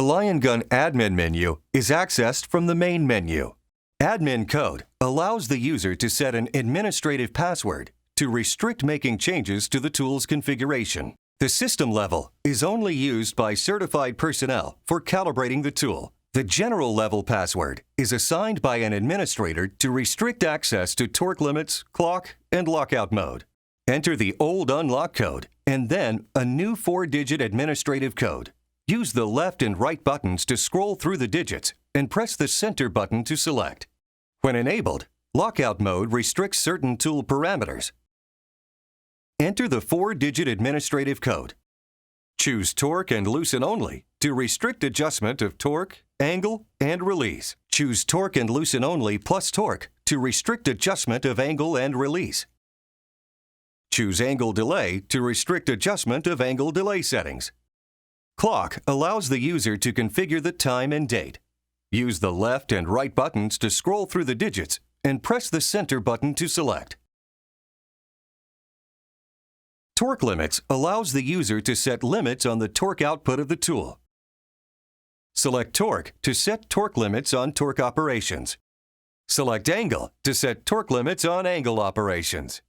Lion Gun admin menu is accessed from the main menu. Admin code allows the user to set an administrative password to restrict making changes to the tool's configuration. The system level is only used by certified personnel for calibrating the tool. The general level password is assigned by an administrator to restrict access to torque limits, clock, and lockout mode. Enter the old unlock code and then a new 4-digit administrative code. Use the left and right buttons to scroll through the digits and press the center button to select. When enabled, lockout mode restricts certain tool parameters. Enter the 4-digit administrative code. Choose Torque and Loosen Only to restrict adjustment of torque, angle, and release. Choose Torque and Loosen Only plus Torque to restrict adjustment of angle and release. Choose Angle Delay to restrict adjustment of angle delay settings. Clock allows the user to configure the time and date. Use the left and right buttons to scroll through the digits and press the center button to select. Torque Limits allows the user to set limits on the torque output of the tool. Select Torque to set torque limits on torque operations. Select Angle to set torque limits on angle operations.